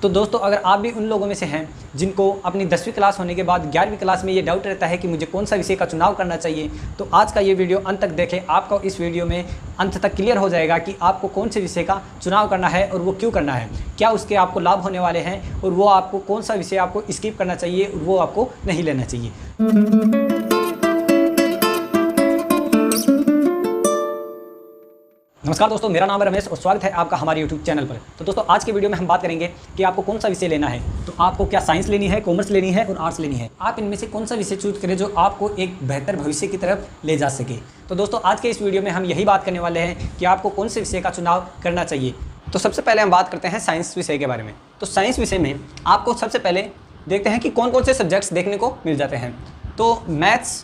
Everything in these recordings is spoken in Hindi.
तो दोस्तों अगर आप भी उन लोगों में से हैं जिनको अपनी 10वीं क्लास होने के बाद 11वीं क्लास में ये डाउट रहता है कि मुझे कौन सा विषय का चुनाव करना चाहिए, तो आज का ये वीडियो अंत तक देखें। आपको इस वीडियो में अंत तक क्लियर हो जाएगा कि आपको कौन से विषय का चुनाव करना है और वो क्यों करना है, क्या उसके आपको लाभ होने वाले हैं और वो आपको कौन सा विषय आपको स्किप करना चाहिए और वो आपको नहीं लेना चाहिए। नमस्कार दोस्तों, मेरा नाम है रमेश और स्वागत है आपका हमारे YouTube चैनल पर। तो दोस्तों आज के वीडियो में हम बात करेंगे कि आपको कौन सा विषय लेना है। तो आपको क्या साइंस लेनी है, कॉमर्स लेनी है और आर्ट्स लेनी है। आप इनमें से कौन सा विषय चूज करें जो आपको एक बेहतर भविष्य की तरफ ले जा सके। तो दोस्तों आज के इस वीडियो में हम यही बात करने वाले हैं कि आपको कौन से विषय का चुनाव करना चाहिए। तो सबसे पहले हम बात करते हैं साइंस विषय के बारे में। तो साइंस विषय में आपको सबसे पहले देखते हैं कि कौन कौन से सब्जेक्ट्स देखने को मिल जाते हैं। तो maths,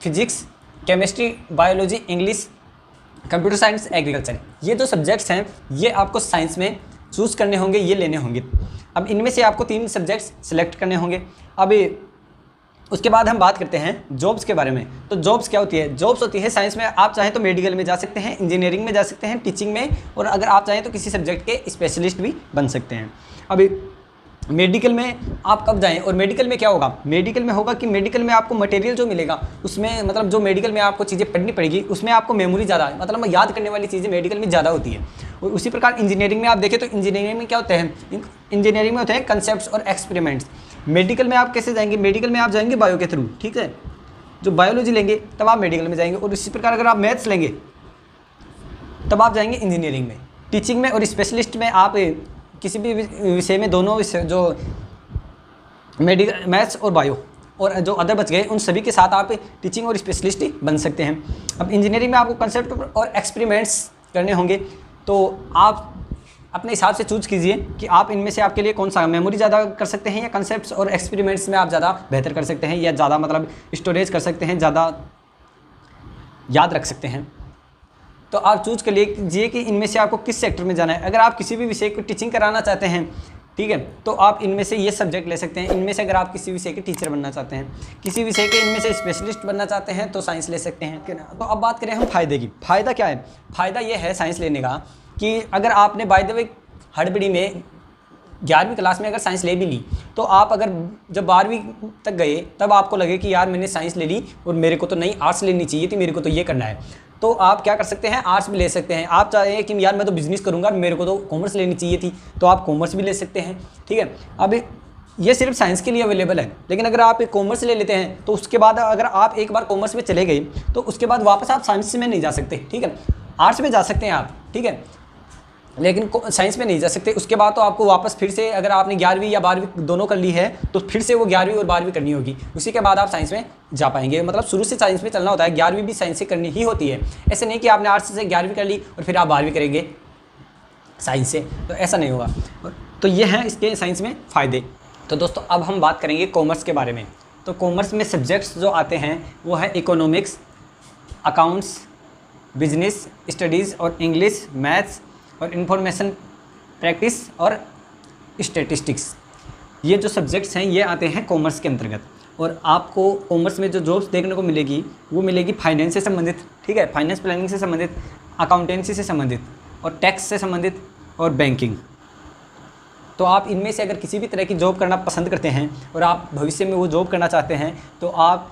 physics, chemistry, biology, English, computer science, agriculture, ये जो सब्जेक्ट्स हैं ये आपको साइंस में चूज़ करने होंगे, ये लेने होंगे। अब इनमें से आपको 3 सब्जेक्ट्स सिलेक्ट करने होंगे। अभी उसके बाद हम बात करते हैं जॉब्स के बारे में। तो जॉब्स क्या होती है? जॉब्स होती है साइंस में आप चाहें तो मेडिकल में जा सकते हैं, इंजीनियरिंग में जा सकते हैं, टीचिंग में, और अगर आप चाहें तो किसी सब्जेक्ट के स्पेशलिस्ट भी बन सकते हैं। अभी मेडिकल में आप कब जाएं और मेडिकल में क्या होगा? मेडिकल में होगा कि मेडिकल में आपको मटेरियल जो मिलेगा उसमें मतलब जो मेडिकल में आपको चीज़ें पढ़नी पड़ेगी उसमें आपको मेमोरी ज़्यादा मतलब याद करने वाली चीज़ें मेडिकल में ज़्यादा होती है। और उसी प्रकार इंजीनियरिंग में आप देखें तो इंजीनियरिंग में क्या होते हैं? इंजीनियरिंग में होते हैं कंसेप्ट्स और एक्सपेरिमेंट्स। मेडिकल में आप कैसे जाएंगे? मेडिकल में आप जाएंगे बायो के थ्रू, ठीक है। जो बायोलॉजी लेंगे तब आप मेडिकल में जाएंगे, और इसी प्रकार अगर आप मैथ्स लेंगे तब आप जाएंगे इंजीनियरिंग में। टीचिंग में और स्पेशलिस्ट में आप किसी भी विषय में, दोनों विषय जो मेडिकल, मैथ्स और बायो और जो अदर बच गए उन सभी के साथ आप टीचिंग और स्पेशलिस्ट बन सकते हैं। अब इंजीनियरिंग में आपको कंसेप्ट और एक्सपेरिमेंट्स करने होंगे, तो आप अपने हिसाब से चूज कीजिए कि आप इनमें से आपके लिए कौन सा मेमोरी ज़्यादा कर सकते हैं या कंसेप्ट्स और एक्सपेरिमेंट्स में आप ज़्यादा बेहतर कर सकते हैं या ज़्यादा मतलब स्टोरेज कर सकते हैं, ज़्यादा याद रख सकते हैं। तो आप चूज कर लीजिए कि इनमें से आपको किस सेक्टर में जाना है। अगर आप किसी भी विषय को टीचिंग कराना चाहते हैं, ठीक है, तो आप इनमें से ये सब्जेक्ट ले सकते हैं। इनमें से अगर आप किसी विषय के टीचर बनना चाहते हैं, किसी विषय के इनमें से स्पेशलिस्ट बनना चाहते हैं तो साइंस ले सकते हैं। तो अब बात करें हम फ़ायदे की। फ़ायदा क्या है? फ़ायदा ये है साइंस लेने का कि अगर आपने बाय द वे हड़बड़ी में 11वीं क्लास में अगर साइंस ले भी ली, तो आप अगर जब 12वीं तक गए तब आपको लगे कि यार मैंने साइंस ले ली और मेरे को तो नहीं आर्ट्स लेनी चाहिए थी, मेरे को तो ये करना है, तो आप क्या कर सकते हैं? आर्ट्स भी ले सकते हैं। आप चाहें कि यार मैं तो बिज़नेस करूंगा, मेरे को तो कॉमर्स लेनी चाहिए थी, तो आप कॉमर्स भी ले सकते हैं, ठीक है। अब ये सिर्फ साइंस के लिए अवेलेबल है, लेकिन अगर आप एक कॉमर्स ले लेते हैं तो उसके बाद अगर आप एक बार कॉमर्स में चले गए तो उसके बाद वापस आप साइंस में नहीं जा सकते, ठीक है। आर्ट्स में जा सकते हैं आप, ठीक है, लेकिन साइंस में नहीं जा सकते। उसके बाद तो आपको वापस फिर से, अगर आपने 11वीं या 12वीं दोनों कर ली है तो फिर से वो 11वीं और 12वीं करनी होगी, उसी के बाद आप साइंस में जा पाएंगे। मतलब शुरू से साइंस में चलना होता है, 11वीं भी साइंस से करनी ही होती है। ऐसे नहीं कि आपने आर्ट्स से 11वीं कर ली और फिर आप 12वीं करेंगे साइंस से, तो ऐसा नहीं होगा। तो ये हैं इसके साइंस में फ़ायदे। तो दोस्तों अब हम बात करेंगे कॉमर्स के बारे में। तो कॉमर्स में सब्जेक्ट्स जो आते हैं वो है इकोनॉमिक्स, अकाउंट्स, बिजनेस स्टडीज़ और इंग्लिश, मैथ्स और इंफॉर्मेशन प्रैक्टिस और स्टैटिस्टिक्स। ये जो सब्जेक्ट्स हैं ये आते हैं कॉमर्स के अंतर्गत। और आपको कॉमर्स में जो जॉब्स देखने को मिलेगी वो मिलेगी फाइनेंस से संबंधित, ठीक है, फाइनेंस प्लानिंग से संबंधित, अकाउंटेंसी से संबंधित और टैक्स से संबंधित और बैंकिंग। तो आप इनमें से अगर किसी भी तरह की जॉब करना पसंद करते हैं और आप भविष्य में वो जॉब करना चाहते हैं तो आप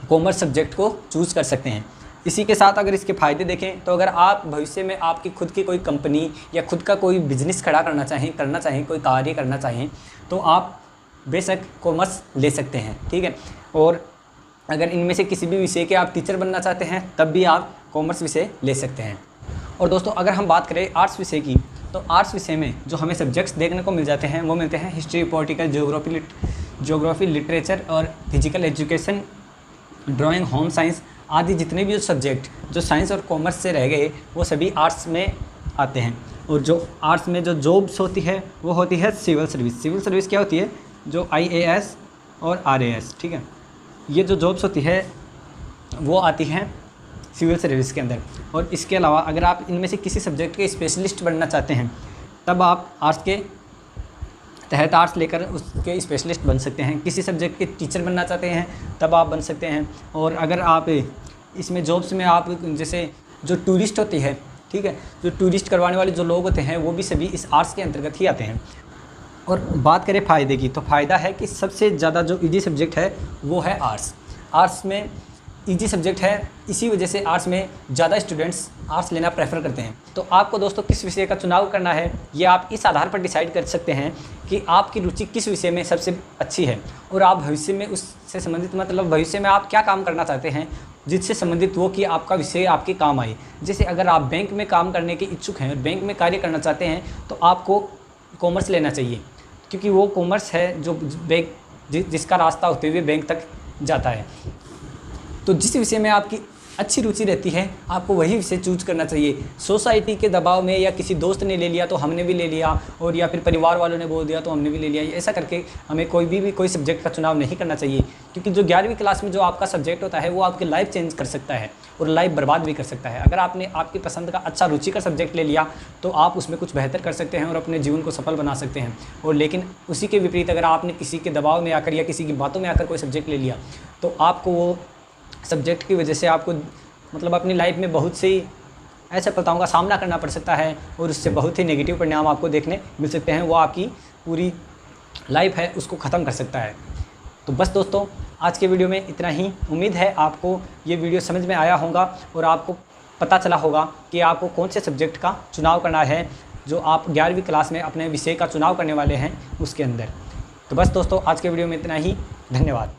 कॉमर्स सब्जेक्ट को चूज़ कर सकते हैं। इसी के साथ अगर इसके फ़ायदे देखें तो अगर आप भविष्य में आपकी खुद की कोई कंपनी या खुद का कोई बिज़नेस खड़ा करना चाहें, कोई कार्य करना चाहें, तो आप बेशक कॉमर्स ले सकते हैं, ठीक है। और अगर इनमें से किसी भी विषय के आप टीचर बनना चाहते हैं तब भी आप कॉमर्स विषय ले सकते हैं। और दोस्तों अगर हम बात करें आर्ट्स विषय की, तो आर्ट्स विषय में जो हमें सब्जेक्ट्स देखने को मिल जाते हैं वो मिलते हैं हिस्ट्री, पॉलिटिकल, ज्योग्राफी, लिटरेचर और physical education, drawing, home science आदि जितने भी सब्जेक्ट जो साइंस और कॉमर्स से रह गए वो सभी आर्ट्स में आते हैं। और जो आर्ट्स में जो जॉब्स होती है वो होती है सिविल सर्विस। सिविल सर्विस क्या होती है? जो IAS और RAS, ठीक है, ये जो जॉब्स होती है वो आती हैं सिविल सर्विस के अंदर। और इसके अलावा अगर आप इनमें से किसी सब्जेक्ट के स्पेशलिस्ट बनना चाहते हैं तब आप आर्ट्स के तहत आर्ट्स लेकर उसके स्पेशलिस्ट बन सकते हैं। किसी सब्जेक्ट के टीचर बनना चाहते हैं तब आप बन सकते हैं। और अगर आप इसमें जॉब्स में आप जैसे जो टूरिस्ट होती है, ठीक है, जो टूरिस्ट करवाने वाले जो लोग होते हैं वो भी सभी इस आर्ट्स के अंतर्गत ही आते हैं। और बात करें फ़ायदे की, तो फ़ायदा है कि सबसे ज़्यादा जो इजी सब्जेक्ट है वो है आर्ट्स। आर्ट्स में इजी सब्जेक्ट है, इसी वजह से आर्ट्स में ज़्यादा स्टूडेंट्स आर्ट्स लेना प्रेफर करते हैं। तो आपको दोस्तों किस विषय का चुनाव करना है, ये आप इस आधार पर डिसाइड कर सकते हैं कि आपकी रुचि किस विषय में सबसे अच्छी है और आप भविष्य में उससे संबंधित, मतलब भविष्य में आप क्या काम करना चाहते हैं जिससे संबंधित वो कि आपका विषय आपके काम आए। जैसे अगर आप बैंक में काम करने के इच्छुक हैं और बैंक में कार्य करना चाहते हैं तो आपको कॉमर्स लेना चाहिए, क्योंकि वो कॉमर्स है जो बैंक जिसका रास्ता होते हुए बैंक तक जाता है। तो जिस विषय में आपकी अच्छी रुचि रहती है आपको वही विषय चूज करना चाहिए। सोसाइटी के दबाव में या किसी दोस्त ने ले लिया तो हमने भी ले लिया, और या फिर परिवार वालों ने बोल दिया तो हमने भी ले लिया, ऐसा करके हमें कोई सब्जेक्ट का चुनाव नहीं करना चाहिए। क्योंकि जो 11वीं क्लास में जो आपका सब्जेक्ट होता है वो आपकी लाइफ चेंज कर सकता है और लाइफ बर्बाद भी कर सकता है। अगर आपने आपकी पसंद का अच्छा रुचि का सब्जेक्ट ले लिया तो आप उसमें कुछ बेहतर कर सकते हैं और अपने जीवन को सफल बना सकते हैं। और लेकिन उसी के विपरीत अगर आपने किसी के दबाव में आकर या किसी की बातों में आकर कोई सब्जेक्ट ले लिया तो आपको वो सब्जेक्ट की वजह से आपको मतलब अपनी लाइफ में बहुत सी असफलताओं का सामना करना पड़ सकता है और उससे बहुत ही नेगेटिव परिणाम आपको देखने मिल सकते हैं। वो आपकी पूरी लाइफ है उसको ख़त्म कर सकता है। तो बस दोस्तों आज के वीडियो में इतना ही। उम्मीद है आपको ये वीडियो समझ में आया होगा और आपको पता चला होगा कि आपको कौन से सब्जेक्ट का चुनाव करना है जो आप 11वीं क्लास में अपने विषय का चुनाव करने वाले हैं उसके अंदर। तो बस दोस्तों आज के वीडियो में इतना ही। धन्यवाद।